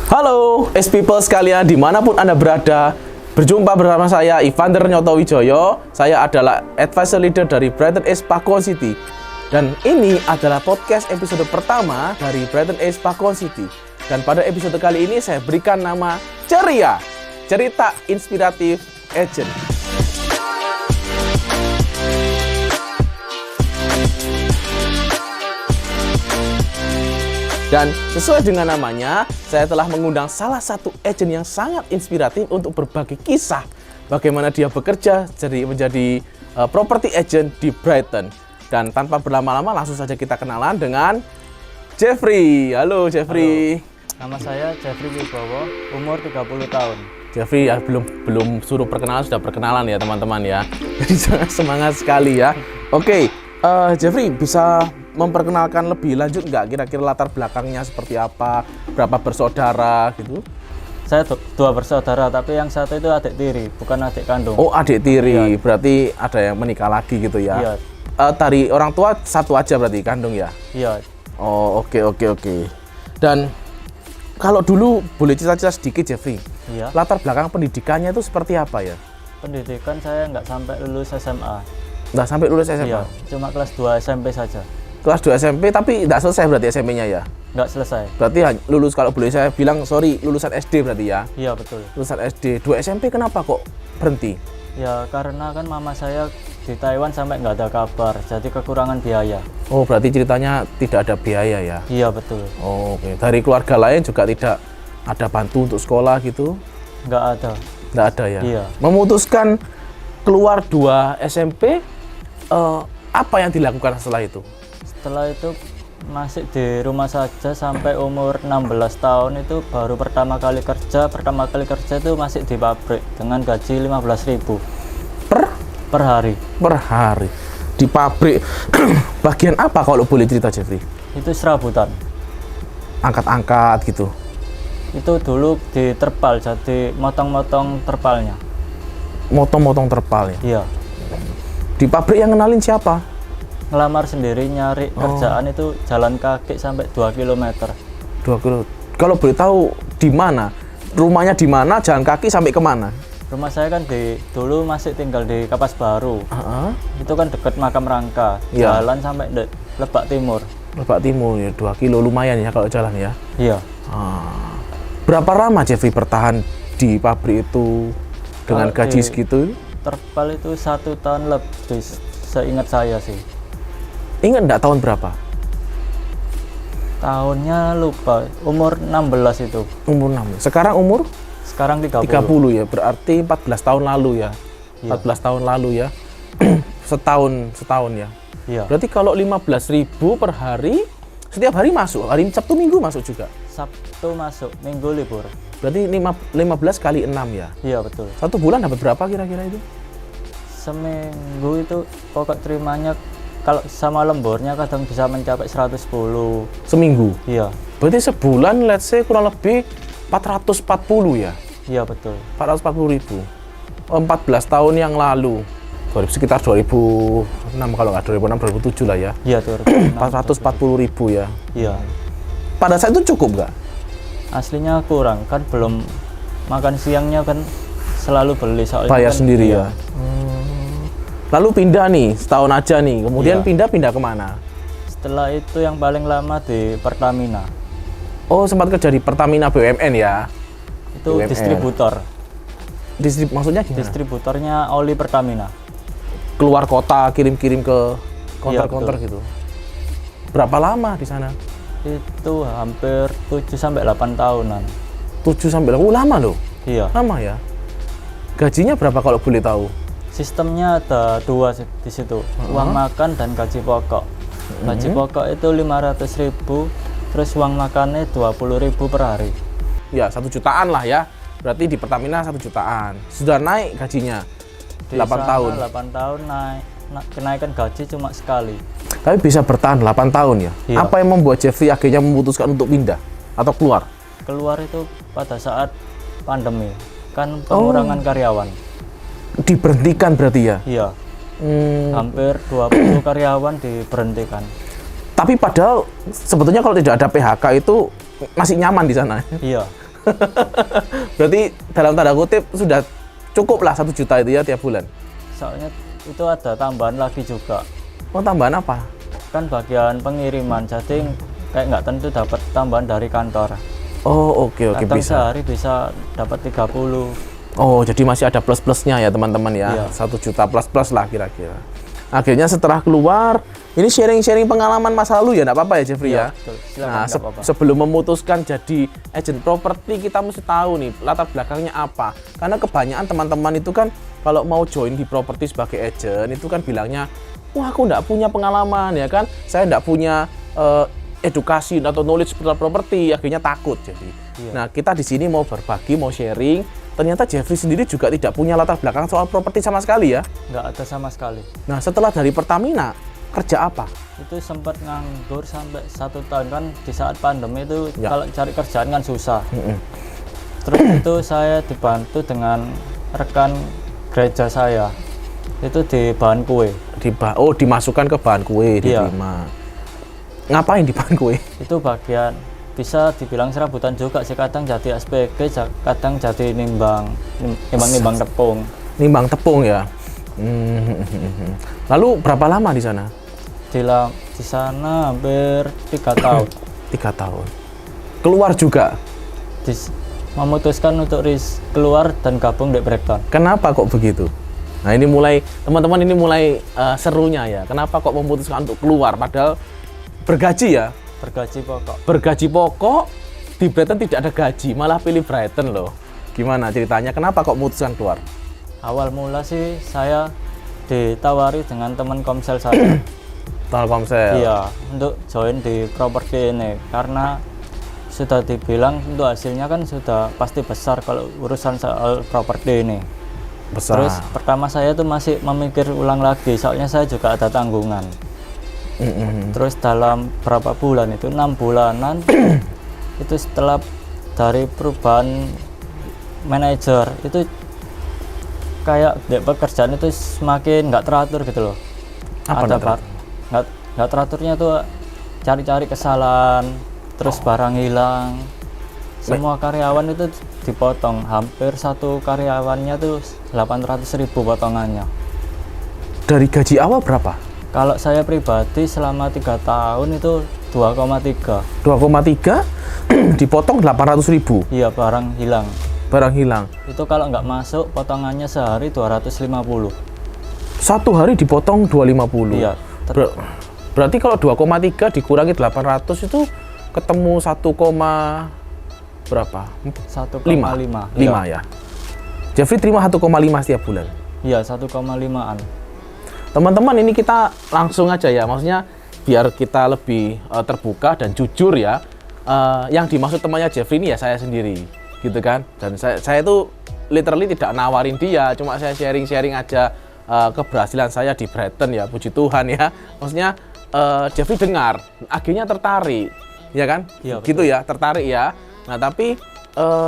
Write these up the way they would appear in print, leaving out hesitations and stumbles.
Halo, people sekalian dimanapun Anda berada. Berjumpa bersama saya, Ivander Nyoto Wijoyo. Saya adalah advisor leader dari Brighton Ace Pakuwon City. Dan ini adalah podcast episode pertama dari Brighton Ace Pakuwon City. Dan pada episode kali ini saya berikan nama Ceria, cerita inspiratif agent. Dan sesuai dengan namanya, saya telah mengundang salah satu agent yang sangat inspiratif untuk berbagi kisah bagaimana dia bekerja menjadi property agent di Brighton. Dan tanpa berlama-lama langsung saja kita kenalan dengan Jeffrey. Halo Jeffrey. Halo. Nama saya Jeffrey Wibowo, umur 30 tahun. Jeffrey ya belum suruh perkenalan sudah perkenalan ya teman-teman ya. Jadi sangat semangat sekali ya. Oke, Jeffrey bisa memperkenalkan lebih lanjut nggak kira-kira latar belakangnya seperti apa, berapa bersaudara gitu? Saya dua bersaudara, tapi yang satu itu adik tiri, bukan adik kandung. Oh, adik tiri, Iya. Berarti ada yang menikah lagi gitu ya? Iya. Dari orang tua satu aja berarti kandung ya? Iya. Oh, oke. Dan kalau dulu boleh cerita-cerita sedikit Jeffrey, Iya. latar belakang pendidikannya itu seperti apa ya? Pendidikan saya nggak sampai lulus SMA. Nggak sampai lulus SMA? Iya, cuma kelas 2 SMP saja. Kelas 2 SMP tapi nggak selesai berarti SMP-nya ya? Nggak selesai. Berarti lulus, kalau boleh saya bilang, sorry, lulusan SD berarti ya? Iya, betul. Lulusan SD. 2 SMP kenapa kok berhenti? Ya, karena kan mama saya di Taiwan sampai nggak ada kabar, jadi kekurangan biaya. Oh, berarti ceritanya tidak ada biaya ya? Iya, betul. Oh, oke. Dari keluarga lain juga tidak ada bantu untuk sekolah gitu? Nggak ada. Nggak ada ya? Iya. Memutuskan keluar 2 SMP, apa yang dilakukan setelah itu? Setelah itu masih di rumah saja sampai umur 16 tahun itu baru pertama kali kerja itu masih di pabrik dengan gaji 15.000 per hari. Per hari di pabrik. Bagian apa kalau boleh cerita Jeffrey? Itu serabutan. Angkat-angkat gitu. Itu dulu di terpal, jadi motong-motong terpalnya. Motong-motong terpal ya. Iya. Di pabrik yang kenalin siapa? Ngelamar sendiri nyari kerjaan itu jalan kaki sampai 2 km. 2 kilo. Kalau boleh tahu di mana? Rumahnya di mana? Jalan kaki sampai kemana? Rumah saya kan dulu masih tinggal di Kapas Baru. Itu kan dekat Makam Rangka. Iya. Jalan sampai Lebak Timur. Lebak Timur ya, 2 kilo lumayan ya kalau jalan ya. Iya. Berapa lama Jeffrey bertahan di pabrik itu dengan Kalau gaji di segitu? Terpal itu 1 tahun lebih, seingat saya sih. Ingat enggak tahun berapa? Tahunnya lupa, umur 16 itu. Umur 6. Sekarang umur? Sekarang 30. 30 ya, berarti 14 tahun lalu ya. Iya. 14 tahun lalu ya. setahun ya. Iya. Berarti kalau 15.000 per hari, setiap hari masuk. Hari Sabtu Minggu masuk juga. Sabtu masuk, Minggu libur. Berarti 15 kali 6 ya. Iya, betul. Satu bulan dapat berapa kira-kira itu? Seminggu itu pokok terimanya kalau sama lemburnya kadang bisa mencapai 110. Seminggu. Iya. Berarti sebulan let's say kurang lebih 440 ya. Iya, betul. 440.000. 14 tahun yang lalu. Sekitar 2006 kalau nggak 2006 2007 lah ya. Iya, tuh. 440.000 ya. Iya. Pada saat itu cukup nggak? Aslinya kurang, kan belum makan siangnya kan selalu beli soalnya Bayar kan, sendiri iya. ya. Lalu pindah nih, setahun aja nih. Kemudian Iya. pindah kemana? Setelah itu yang paling lama di Pertamina. Oh, sempat kerja di Pertamina BUMN ya. Itu BUMN. distributor. Maksudnya gimana? Distributornya oli Pertamina. Keluar kota, kirim-kirim ke Iya, konter-konter betul. gitu. Berapa lama di sana? Itu hampir 7 sampai 8 tahunan. 7 sampai 8. Lama loh. Iya. Lama ya. Gajinya berapa kalau boleh tahu? Sistemnya ada 2 di situ. Uang makan dan gaji pokok. Gaji pokok itu 500.000, terus uang makannya 20.000 per hari. Ya, 1 jutaan lah ya. Berarti di Pertamina 1 jutaan. Sudah naik gajinya. Di 8 sana tahun. 8 tahun kenaikan gaji cuma sekali. Tapi bisa bertahan 8 tahun ya. Iya. Apa yang membuat Jeffrey akhirnya memutuskan untuk pindah atau keluar? Keluar itu pada saat pandemi. Kan pengurangan karyawan. Diberhentikan berarti ya? Iya. Hampir 20 karyawan diberhentikan. Tapi padahal sebetulnya kalau tidak ada PHK itu masih nyaman di sana. Iya. Berarti dalam tanda kutip sudah cukup lah 1 juta itu ya tiap bulan. Soalnya itu ada tambahan lagi juga. Oh, tambahan apa? Kan bagian pengiriman, jadi kayak nggak tentu dapat tambahan dari kantor. Oh, oke Kadang bisa. sehari bisa dapat 30. Oh, jadi masih ada plus-plusnya ya teman-teman ya. Iya. 1 juta plus-plus lah kira-kira. Akhirnya setelah keluar, ini sharing-sharing pengalaman masa lalu ya, enggak apa-apa ya Jeffrey ya. Betul. Silakan, Nah, nggak apa-apa. sebelum memutuskan jadi agent properti, kita mesti tahu nih latar belakangnya apa. Karena kebanyakan teman-teman itu kan kalau mau join di properti sebagai agent itu kan bilangnya, wah aku enggak punya pengalaman ya kan, saya enggak punya edukasi atau knowledge seputar properti, akhirnya takut jadi. Iya. Nah, kita di sini mau berbagi, mau sharing. Ternyata Jeffrey sendiri juga tidak punya latar belakang soal properti sama sekali ya. Nggak ada sama sekali. Nah, setelah dari Pertamina, kerja apa? Itu sempat nganggur sampai 1 tahun kan di saat pandemi itu Ya. kalau cari kerjaan kan susah. Terus itu saya dibantu dengan rekan gereja saya. Itu di bahan kue. Dimasukkan ke bahan kue, Iya. diterima. Ngapain di bahan kue? Itu bagian bisa dibilang serabutan juga sih, kadang jadi SPG, kadang jadi nimbang tepung. Nimbang tepung ya. Lalu berapa lama di sana? Di sana hampir 3 tahun. 3 tahun. Keluar juga. Memutuskan untuk keluar dan gabung di Breakdown. Kenapa kok begitu? Nah, ini mulai teman-teman ini mulai serunya ya. Kenapa kok memutuskan untuk keluar padahal bergaji ya? Bergaji pokok. Bergaji pokok, di Brighton tidak ada gaji, malah pilih Brighton loh. Gimana ceritanya? Kenapa kok memutuskan keluar? Awal mula sih saya ditawari dengan teman komsel saya. Telkomsel. Iya, untuk join di properti ini karena sudah dibilang untuk hasilnya kan sudah pasti besar kalau urusan soal properti ini. Besar. Terus pertama saya tuh masih memikir ulang lagi, soalnya saya juga ada tanggungan. Terus dalam berapa bulan itu 6 bulanan itu setelah dari perubahan manajer itu kayak pekerjaan itu semakin nggak teratur gitu loh. Apa Nggak teraturnya tuh cari-cari kesalahan, terus barang hilang. Semua karyawan itu dipotong, hampir satu karyawannya tuh 800.000 potongannya. Dari gaji awal berapa? Kalau saya pribadi selama 3 tahun itu 2,3. 2,3 dipotong 800.000. Iya, barang hilang. Barang hilang. Itu kalau nggak masuk potongannya sehari 250. Satu hari dipotong 250. Iya. Berarti kalau 2,3 dikurangi 800 itu ketemu 1, berapa? 1,5. 5 ya. Jeffrey terima 1,5 setiap bulan. Iya, 1,5-an. Teman-teman, ini kita langsung aja ya, maksudnya biar kita lebih terbuka dan jujur ya. Yang dimaksud temannya Jeffrey ini ya saya sendiri, gitu kan. Dan saya itu literally tidak nawarin dia, cuma saya sharing-sharing aja keberhasilan saya di Brighton ya, puji Tuhan ya. Maksudnya Jeffrey dengar, akhirnya tertarik, ya kan? Iya, Gitu ya, tertarik ya. Nah, tapi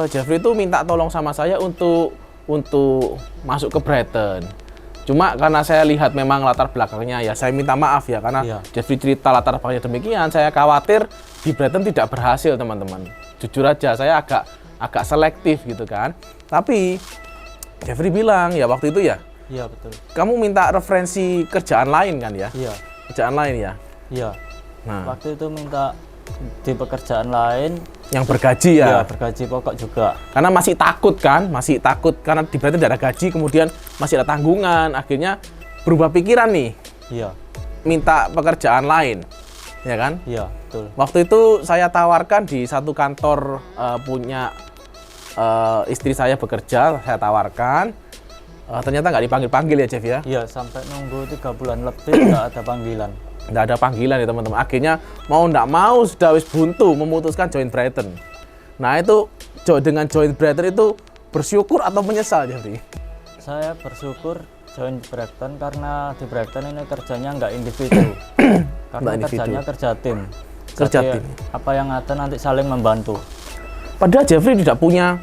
Jeffrey itu minta tolong sama saya untuk masuk ke Brighton. Cuma karena saya lihat memang latar belakangnya ya, saya minta maaf ya karena Iya. Jeffrey cerita latar belakangnya demikian, saya khawatir di Brighton tidak berhasil teman-teman. Jujur aja, saya agak selektif gitu kan. Tapi Jeffrey bilang ya waktu itu ya, Iya, betul. kamu minta referensi kerjaan lain kan ya? Iya. Kerjaan lain ya. Iya. Nah, Waktu itu minta di pekerjaan lain, yang bergaji ya ya. bergaji pokok juga. Karena masih takut kan, karena di Brighton tidak ada gaji, kemudian masih ada tanggungan, akhirnya berubah pikiran nih, Iya. minta pekerjaan lain, ya kan? Iya, betul. Waktu itu saya tawarkan di satu kantor punya istri saya bekerja, saya tawarkan, ternyata nggak dipanggil-panggil ya Jeff ya? Iya, sampai nunggu 3 bulan lebih nggak ada panggilan. Nggak ada panggilan ya teman-teman. Akhirnya mau nggak mau sudah wis buntu memutuskan join Brighton. Nah itu dengan join Brighton itu bersyukur atau menyesal Jeffrey? Saya bersyukur join Brighton karena di Brighton ini kerjanya nggak individu. Karena Nggak individu. kerjanya kerja tim. Kerja Jadi, tim. apa yang ada nanti saling membantu. Padahal Jeffrey tidak punya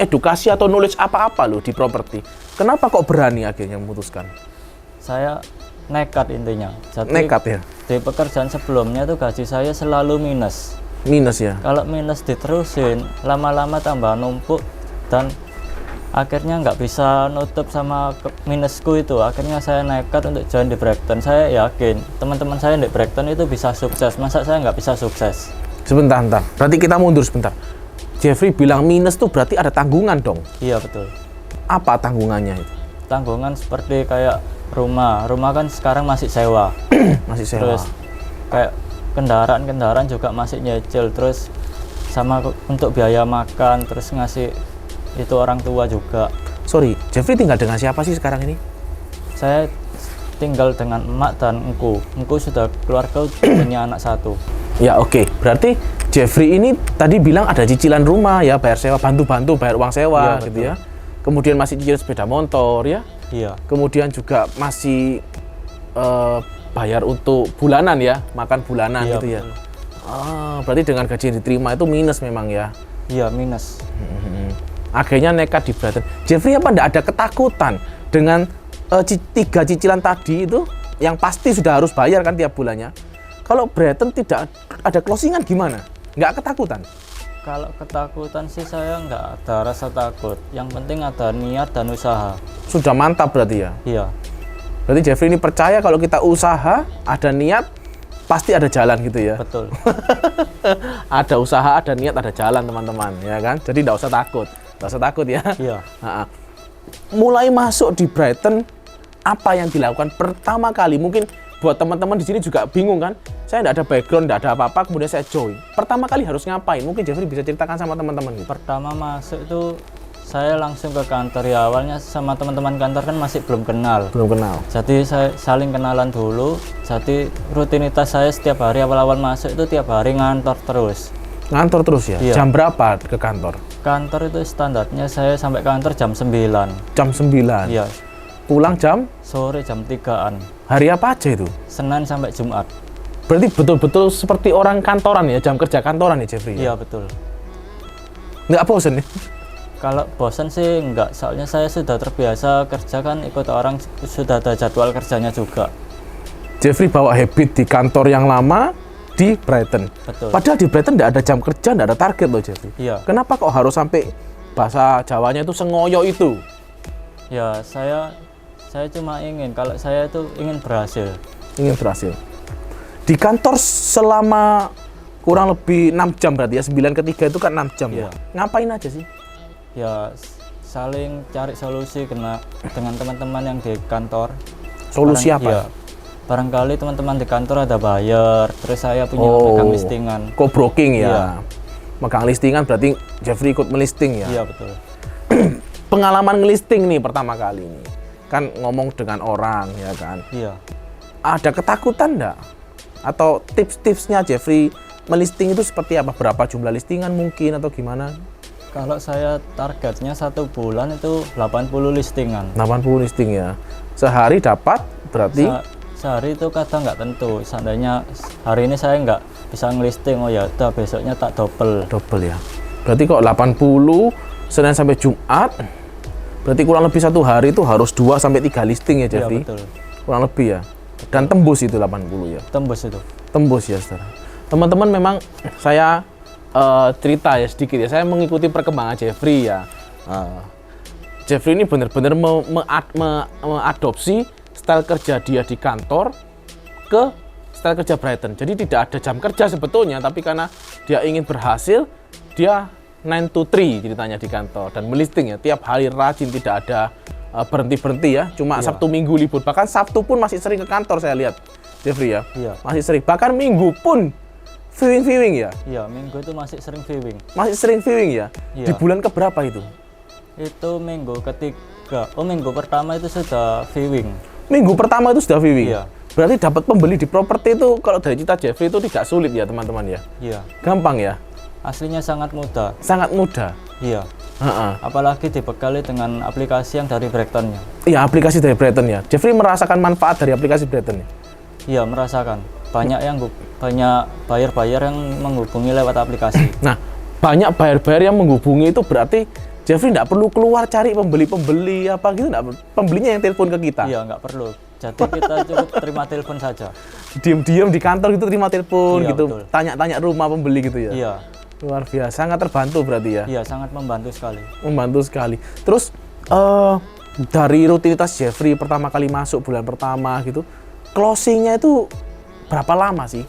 edukasi atau knowledge apa-apa loh di properti. Kenapa kok berani akhirnya memutuskan? Saya nekat intinya. Jadi Nekat ya? di pekerjaan sebelumnya tuh gaji saya selalu minus. Minus ya. Kalau minus diterusin, lama-lama tambah numpuk dan akhirnya nggak bisa nutup sama minusku itu. Akhirnya saya nekat untuk join di Brighton. Saya yakin teman-teman saya di Brighton itu bisa sukses. Masa saya nggak bisa sukses? Sebentar. Berarti kita mundur sebentar. Jeffrey bilang minus tuh berarti ada tanggungan dong. Iya betul. Apa tanggungannya itu? Tanggungan seperti kayak rumah kan sekarang masih sewa. Masih sewa. Terus kayak kendaraan juga masih nyicil, terus sama untuk biaya makan, terus ngasih itu orang tua juga. Sorry, Jeffrey tinggal dengan siapa sih sekarang ini? Saya tinggal dengan emak dan engku sudah keluarga punya anak satu. Ya oke. Berarti Jeffrey ini tadi bilang ada cicilan rumah ya, bayar sewa, bantu-bantu bayar uang sewa Iya, gitu betul. ya. Kemudian masih cicil sepeda motor ya. Iya. Kemudian juga masih bayar untuk bulanan ya, makan bulanan Iya, gitu ya. betul. Berarti dengan gaji yang diterima itu minus memang ya. Iya, minus. Akhirnya nekat di Brighton. Jeffrey apa enggak ada ketakutan dengan 3 cicilan tadi itu yang pasti sudah harus bayar kan tiap bulannya. Kalau Brighton tidak ada closingan gimana? Nggak ketakutan? Kalau ketakutan sih saya nggak ada rasa takut. Yang penting ada niat dan usaha. Sudah mantap berarti ya. Iya, Berarti Jeffrey ini percaya kalau kita usaha, ada niat, pasti ada jalan gitu ya. betul. Ada usaha, ada niat, ada jalan teman-teman, ya kan? Jadi nggak usah takut, ya. Iya. Ha-ha. Mulai masuk di Brighton, apa yang dilakukan pertama kali? Mungkin buat teman-teman di sini juga bingung kan? Saya nggak ada background, nggak ada apa-apa, kemudian saya join. Pertama kali harus ngapain? Mungkin Jeffrey bisa ceritakan sama teman-teman gitu. Pertama masuk itu saya langsung ke kantor ya. Awalnya sama teman-teman kantor kan masih belum kenal. Belum kenal. Jadi saya saling kenalan dulu. Jadi rutinitas saya setiap hari awal-awal masuk itu tiap hari ngantor terus. Ngantor terus ya? Iya. Jam berapa ke kantor? Kantor itu standarnya saya sampai kantor jam 9. Jam 9. Iya. Pulang jam? Sore jam 3-an. Hari apa aja itu? Senin sampai Jumat. Berarti betul-betul seperti orang kantoran ya, jam kerja kantoran ya Jeffrey? Iya betul. Nggak bosen ya? Kalau bosan sih enggak, soalnya saya sudah terbiasa kerja kan ikut orang, sudah ada jadwal kerjanya juga. Jeffrey bawa habit di kantor yang lama di Brighton. Betul. Padahal di Brighton nggak ada jam kerja, nggak ada target loh Jeffrey. Iya. Kenapa kok harus sampai bahasa Jawanya itu sengoyo itu? Ya saya cuma ingin, kalau saya itu ingin berhasil. Ingin berhasil. Di kantor selama kurang lebih 6 jam berarti ya, 9 ke 3 itu kan 6 jam Iya. ya. Ngapain aja sih? Ya saling cari solusi dengan teman-teman yang di kantor. Solusi apa? Iya. Barangkali teman-teman di kantor ada buyer, terus saya punya megang listingan. Co-broking ya. Iya. Megang listingan berarti Jeffrey ikut melisting ya. Iya betul. Pengalaman ngelisting nih pertama kali ini. Kan ngomong dengan orang ya kan. Iya. Ada ketakutan enggak? Atau tips-tipsnya Jeffrey melisting itu seperti apa? Berapa jumlah listingan mungkin atau gimana? Kalau saya targetnya 1 bulan itu 80 listingan. 80 listing ya. Sehari dapat berarti Sehari itu kadang nggak tentu. Seandainya hari ini saya nggak bisa ngelisting, oh ya udah besoknya tak double. double ya. Berarti kok 80 Senin sampai Jumat. Berarti kurang lebih 1 hari itu harus 2 sampai 3 listing ya Iya Jeffrey. betul. Kurang lebih ya. Dan tembus itu 80 ya. Tembus itu. Tembus ya saudara. Teman-teman memang saya cerita ya sedikit ya. Saya mengikuti perkembangan Jeffrey ya. Jeffrey ini benar-benar mengadopsi style kerja dia di kantor ke style kerja Brighton. Jadi tidak ada jam kerja sebetulnya, tapi karena dia ingin berhasil, dia 9 to 3 ceritanya di kantor dan melisting ya. Tiap hari rajin, tidak ada berhenti-berhenti ya. Cuma Iya. Sabtu Minggu libur. Bahkan Sabtu pun masih sering ke kantor saya lihat Jeffrey ya. Iya. Masih sering. Bahkan Minggu pun viewing ya. Iya, minggu itu masih sering viewing. Masih sering viewing ya. Iya. Di bulan keberapa itu? Itu minggu ketiga. Oh, minggu pertama itu sudah viewing. Minggu pertama itu sudah viewing. Iya. Berarti dapat pembeli di properti itu kalau dari cita Jeffrey itu tidak sulit ya teman-teman ya. Iya. Gampang ya. Aslinya sangat mudah. Sangat mudah. Iya. Heeh. Apalagi dibekali dengan aplikasi yang dari Brighton-nya. Iya, aplikasi dari Brighton ya. Jeffrey merasakan manfaat dari aplikasi Brighton ya. Iya, merasakan. Banyak buyer-buyer yang menghubungi lewat aplikasi. Nah, banyak buyer-buyer yang menghubungi itu berarti Jeffrey tidak perlu keluar cari pembeli-pembeli apa gitu, pembelinya yang telepon ke kita. Iya, nggak perlu. Jadi kita cukup terima telepon saja. Diem-diem di kantor gitu terima telepon Iya, gitu, betul. tanya-tanya rumah pembeli gitu ya. Iya, Luar biasa, sangat terbantu berarti ya. iya sangat membantu sekali. Membantu sekali. Terus dari rutinitas Jeffrey pertama kali masuk bulan pertama gitu, closingnya itu berapa lama sih?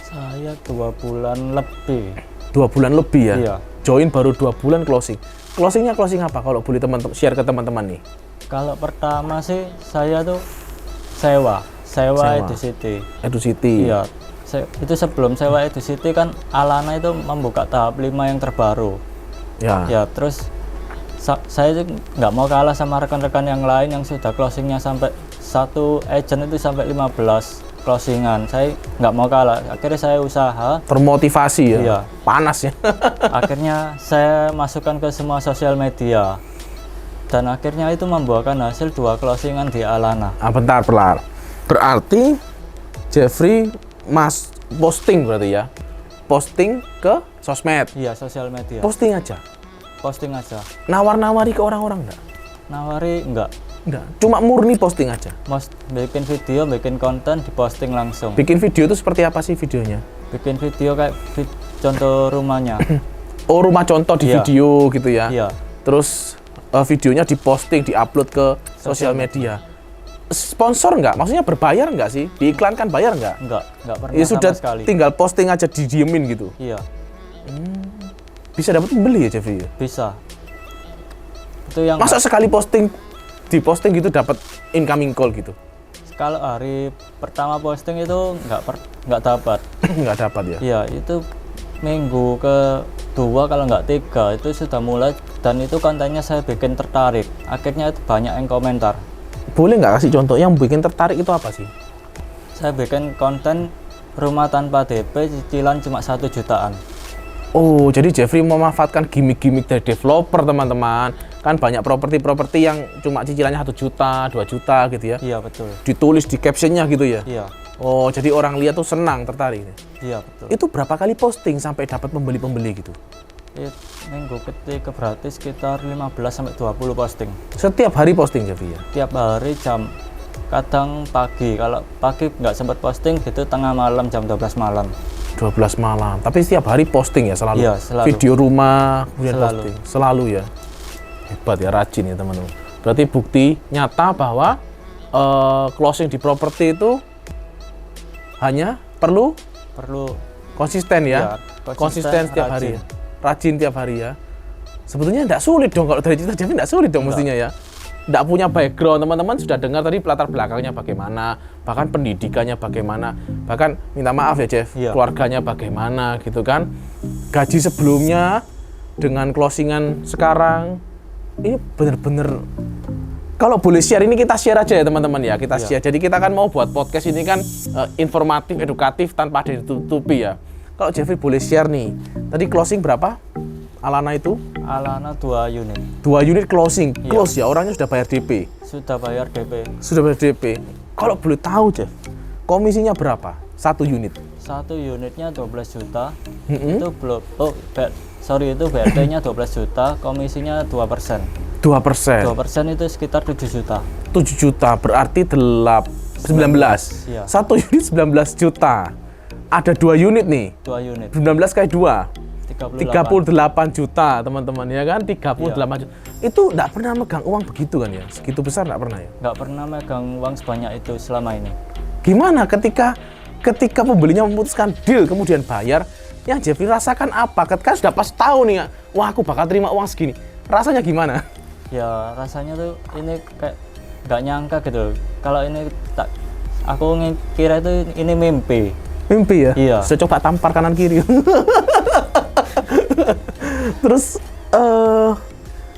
Saya 2 bulan lebih. 2 bulan lebih ya? Iya. Join baru 2 bulan closing. Closingnya closing apa kalau boleh teman-teman share ke teman-teman nih? Kalau pertama sih saya tuh sewa Edu City. Edu City. Iya. Itu sebelum sewa Edu City kan Alana itu membuka tahap 5 yang terbaru. Ya. Ya, terus saya tuh nggak mau kalah sama rekan-rekan yang lain yang sudah closingnya sampai satu agent itu sampai 15 closingan. Saya nggak mau kalah. Akhirnya saya usaha. Termotivasi ya. Iya. Panas ya. Akhirnya saya masukkan ke semua sosial media. Dan akhirnya itu membuahkan hasil 2 closingan di Alana. Bentar, pelar. Berarti Jeffrey posting berarti ya. Posting ke sosmed. Iya, sosial media. Posting aja. Posting aja. Nawar-nawari ke orang-orang enggak? Nawari enggak. Enggak. Cuma murni posting aja. Bikin video, bikin konten, diposting langsung. Bikin video itu seperti apa sih videonya? Bikin video kayak contoh rumahnya. Oh, rumah contoh di Iya. video gitu ya. Iya. Terus videonya diposting, diupload ke sosial media. Sponsor nggak? Maksudnya berbayar nggak sih? Diiklankan bayar nggak? Enggak pernah Ya sama sudah sekali. tinggal posting aja didiemin gitu. Iya, Bisa dapat pembeli ya Jeffrey? bisa. Itu yang Masa sekali diposting gitu dapat incoming call gitu? kalau hari pertama posting itu nggak dapat. Nggak dapat ya? Iya, itu minggu kedua kalau nggak 3 itu sudah mulai, dan itu kontennya saya bikin tertarik. Akhirnya itu banyak yang komentar. Boleh nggak kasih contoh yang bikin tertarik itu apa sih? Saya bikin konten rumah tanpa DP, cicilan cuma 1 jutaan. Oh, jadi Jeffrey memanfaatkan gimmick-gimmick dari developer teman-teman. Kan banyak properti-properti yang cuma cicilannya 1 juta, 2 juta gitu ya. Iya, betul. Ditulis di captionnya gitu ya. Iya, Oh, jadi orang lihat tuh senang, tertarik. iya betul. Itu berapa kali posting sampai dapat pembeli-pembeli gitu? Minggu ketiga berarti sekitar 15 sampai 20 posting. Setiap hari posting Jeffrey ya? Tiap hari kadang pagi. Kalau pagi nggak sempat posting gitu, tengah malam jam 12 malam. 12 malam. Tapi setiap hari posting ya selalu? Iya, selalu. Video rumah, kemudian Selalu. posting? Selalu ya? Hebat ya, rajin ya teman-teman. Berarti bukti nyata bahwa closing di properti itu hanya perlu konsisten ya? Iya, konsisten setiap hari rajin. ya? Rajin tiap hari ya? Sebetulnya tidak sulit dong, kalau dari cerita Jeffrey tidak sulit dong mestinya ya? Tidak punya background, teman-teman sudah dengar tadi latar belakangnya bagaimana, bahkan pendidikannya bagaimana, bahkan minta maaf ya Jeff, Iya. keluarganya bagaimana gitu kan, gaji sebelumnya dengan closingan sekarang, ini bener-bener, kalau boleh share ini kita share aja ya teman-teman ya, kita share. Jadi kita kan mau buat podcast ini kan informatif, edukatif tanpa ada ditutupi ya. Kalau Jeffrey boleh share nih, tadi closing berapa? Alana itu? Alana 2 unit. 2 unit closing, Iya. close ya, orangnya sudah bayar DP. Sudah bayar DP. Sudah bayar DP. Kalau boleh tahu Jeff, komisinya berapa? 1 unit? 1 unitnya 12 juta. Mm-mm. Itu belum. Itu BLT-nya 12 juta, komisinya 2%. 2%. 2% itu sekitar 7 juta. 7 juta, berarti 19. Iya. 1 unit 19 juta. Ada 2 unit nih. 2 unit. 19 kali 2. 38. 38 juta teman-teman ya kan, 38 juta. Itu enggak pernah megang uang begitu kan ya? Segitu besar enggak pernah ya? Nggak pernah megang uang sebanyak itu selama ini. Gimana ketika pembelinya memutuskan deal kemudian bayar, yang Jeffrey rasakan apa? Ketika sudah pas tahu nih, wah aku bakal terima uang segini. Rasanya gimana? Ya rasanya tuh ini kayak nggak nyangka gitu. Kalau ini aku kira itu ini mimpi. Mimpi ya? Iya. Saya coba tampar kanan kiri. Terus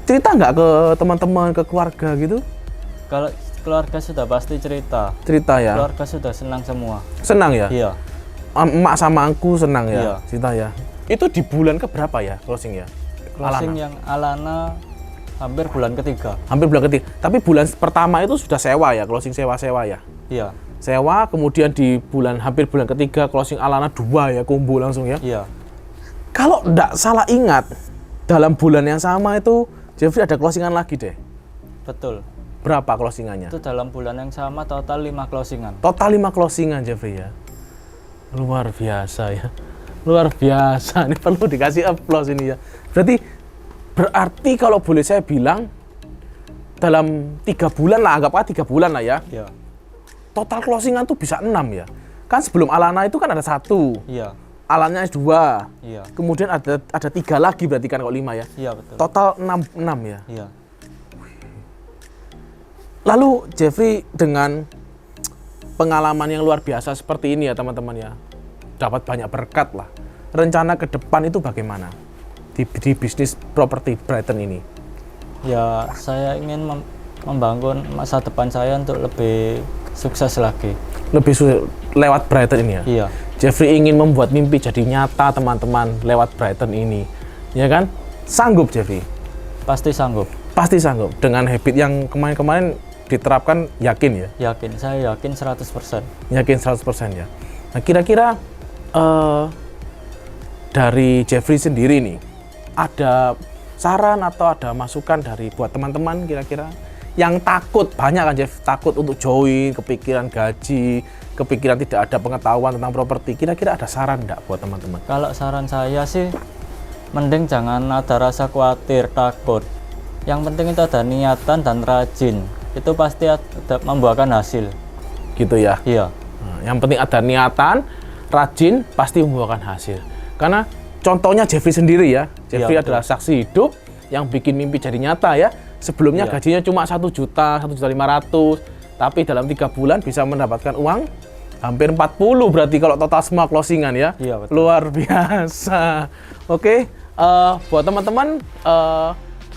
cerita nggak ke teman-teman, ke keluarga gitu? Kalau keluarga sudah pasti cerita. Cerita ya? Keluarga sudah senang semua. Senang ya? Iya. Emak sama aku senang ya? Iya. Cerita ya? Itu di bulan keberapa ya closing ya? Closing Alana? yang Alana hampir bulan ketiga. Hampir bulan ketiga. Tapi bulan pertama itu sudah sewa ya? Closing sewa-sewa ya? Iya. Sewa, kemudian di hampir bulan ketiga closing Alana 2 ya, combo langsung ya? Iya. Kalau enggak salah ingat, dalam bulan yang sama itu Jeffrey ada closingan lagi deh. Betul. berapa closingannya? Itu dalam bulan yang sama total 5 closingan. Total 5 closingan Jeffrey ya. Luar biasa ya. Luar biasa. Ini perlu dikasih applause ini ya. Berarti kalau boleh saya bilang dalam 3 bulan lah, anggap aja 3 bulan lah ya. Iya. Total closingan tuh bisa 6 ya. Kan sebelum Alana itu kan ada 1. Iya. Alannya 2. Iya. Kemudian ada 3 lagi berarti kan kalau 5 ya. Iya, betul. Total 6 ya. Iya. Lalu Jeffrey dengan pengalaman yang luar biasa seperti ini ya teman-teman ya, dapat banyak berkat lah. Rencana ke depan itu bagaimana di bisnis properti Brighton ini? Ya, saya ingin membangun masa depan saya untuk lebih sukses lagi. Lewat Brighton ini ya? Iya. Jeffrey ingin membuat mimpi jadi nyata teman-teman lewat Brighton ini. Ya kan? Sanggup Jeffrey? Pasti sanggup. Pasti sanggup. Dengan habit yang kemarin-kemarin diterapkan, yakin ya? Yakin, saya yakin 100%. Yakin 100% ya. Nah kira-kira dari Jeffrey sendiri nih, ada saran atau ada masukan dari buat teman-teman kira-kira yang takut, banyak kan Jeff, takut untuk join, kepikiran gaji, kepikiran tidak ada pengetahuan tentang properti, kira-kira ada saran enggak buat teman-teman? Kalau saran saya sih, mending jangan ada rasa khawatir, takut. Yang penting itu ada niatan dan rajin. Itu pasti membuahkan hasil. Gitu ya? Iya. Nah, yang penting ada niatan, rajin, pasti membuahkan hasil. Karena contohnya Jeffrey sendiri ya. Jeffrey adalah saksi hidup yang bikin mimpi jadi nyata ya. Sebelumnya gajinya cuma 1 juta, 1.500.000. Tapi dalam 3 bulan bisa mendapatkan uang hampir 40 berarti kalau total semua closingan ya. Iya, betul. Luar biasa. Oke, buat teman-teman,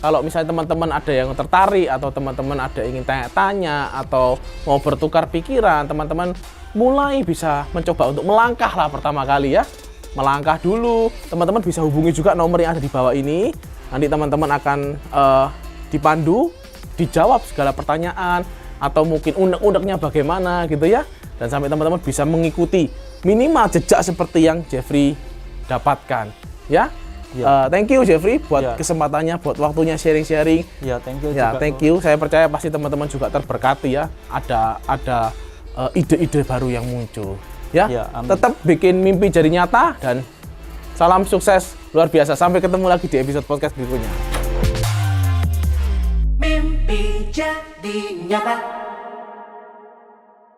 kalau misalnya teman-teman ada yang tertarik atau teman-teman ada yang ingin tanya-tanya atau mau bertukar pikiran, teman-teman mulai bisa mencoba untuk melangkah lah pertama kali ya. Melangkah dulu, teman-teman bisa hubungi juga nomor yang ada di bawah ini. Nanti teman-teman akan dipandu, dijawab segala pertanyaan atau mungkin unek-uneknya bagaimana gitu ya. Dan sampai teman-teman bisa mengikuti minimal jejak seperti yang Jeffrey dapatkan ya. Thank you Jeffrey buat kesempatannya, buat waktunya sharing-sharing. Ya, thank you ya, juga. thank you. Saya percaya pasti teman-teman juga terberkati ya. Ada ide-ide baru yang muncul. Ya, tetap bikin mimpi jadi nyata dan salam sukses luar biasa. Sampai ketemu lagi di episode podcast berikutnya. Mimpi jadi nyata.